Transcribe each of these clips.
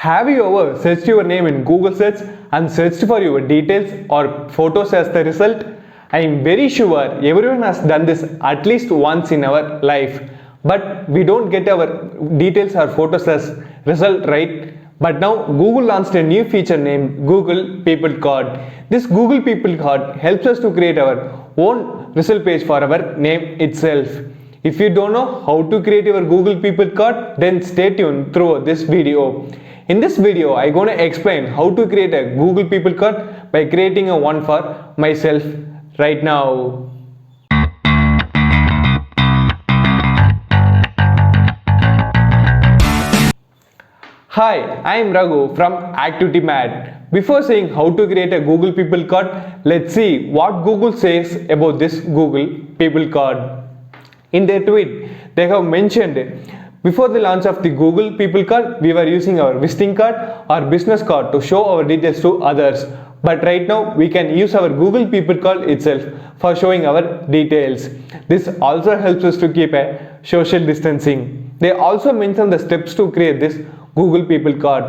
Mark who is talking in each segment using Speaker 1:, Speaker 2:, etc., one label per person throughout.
Speaker 1: Have you ever searched your name in Google search and searched for your details or photos as the result? I am very sure everyone has done this at least once in our life, but we don't get our details or photos as result, right? But now Google launched a new feature named Google People Card. This Google People Card helps us to create our own result page for our name itself. If you don't know how to create your Google People Card, then stay tuned through this video. In this video, I'm going to explain how to create a Google People Card by creating a one for myself right now. Hi, I am Raghu from Activity Mad. Before saying how to create a Google People Card, let's see what Google says about this Google People Card. In their tweet, they have mentioned before the launch of the Google People Card, we were using our visiting card or business card to show our details to others. But right now, we can use our Google People Card itself for showing our details. This also helps us to keep a social distancing. They also mention the steps to create this Google People Card.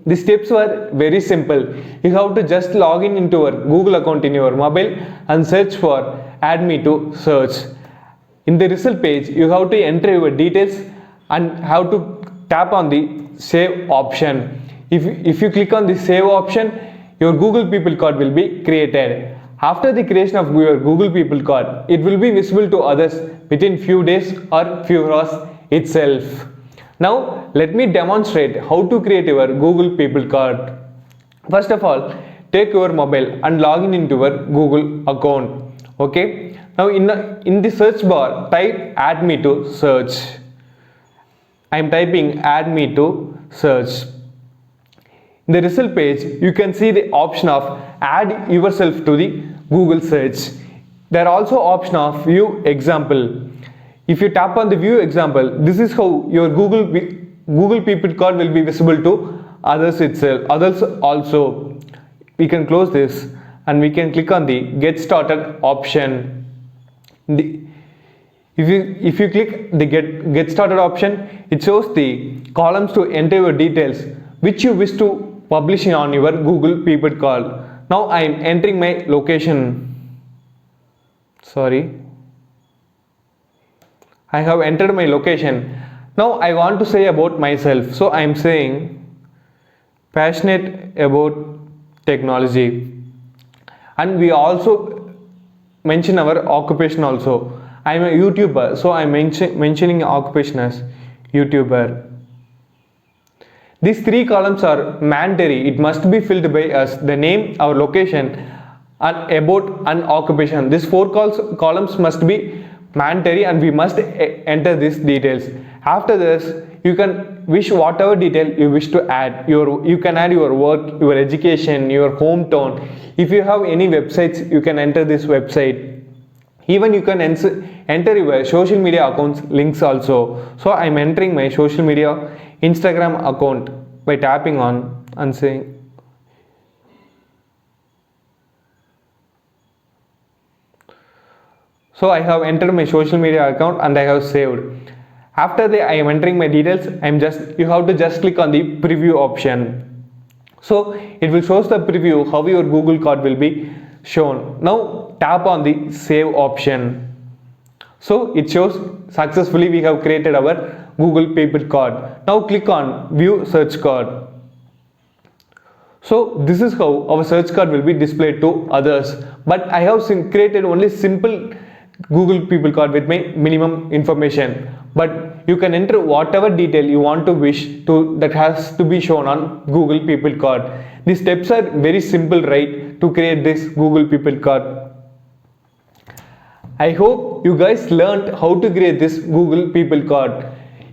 Speaker 1: The steps were very simple. You have to just log in into your Google account in your mobile and search for Add Me to Search. In the result page, you have to enter your details and have to tap on the save option. If you click on the save option, your Google People Card will be created. After the creation of your Google People Card, it will be visible to others within few days or few hours itself. Now, let me demonstrate how to create your Google People Card. First of all, take your mobile and log in into your Google account. Okay. Now in the search bar, type add me to search. I am typing add me to search. In the result page, you can see the option of add yourself to the Google search. There are also option of view example. If you tap on the view example, this is how your Google People Card will be visible to others itself. Others also. We can close this and we can click on the get started option. If you click the get started option, it shows the columns to enter your details which you wish to publish on your Google People Card. Now I am entering my location. I have entered my location. Now I want to say about myself. So I am saying passionate about technology. And we also mention our occupation also. I am a YouTuber, so I am mentioning occupation as YouTuber. These three columns are mandatory. It must be filled by us: the name, our location, and about and occupation. These four columns must be mandatory and we must enter these details. After this, you can wish whatever detail you wish to add. You can add your work, your education, your hometown. If you have any websites, you can enter this website. Even you can enter your social media accounts links also. So I am entering my social media Instagram account by tapping on and saying so I have entered my social media account and I have saved. After that, I am entering my details. You have to just click on the preview option. So it will show the preview how your Google Card will be shown. Now tap on the save option. So it shows successfully we have created our Google People Card. Now click on view search card. So this is how our search card will be displayed to others. But I have created only simple Google People Card with my minimum information. But you can enter whatever detail you want to wish to that has to be shown on Google People Card. The steps are very simple, right, to create this Google People Card. I hope you guys learned how to create this Google People Card.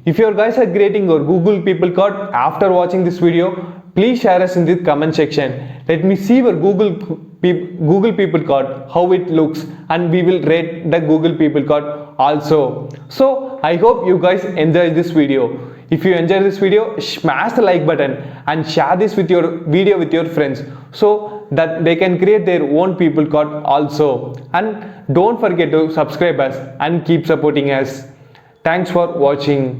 Speaker 1: If you guys are creating your Google People Card after watching this video, please share us in the comment section. Let me see your Google People Card, how it looks, and we will rate the Google People Card also. So I hope you guys enjoy this video. If you enjoy this video, smash the like button and share this video with your friends so that they can create their own People Card also. And don't forget to subscribe us and keep supporting us. Thanks for watching.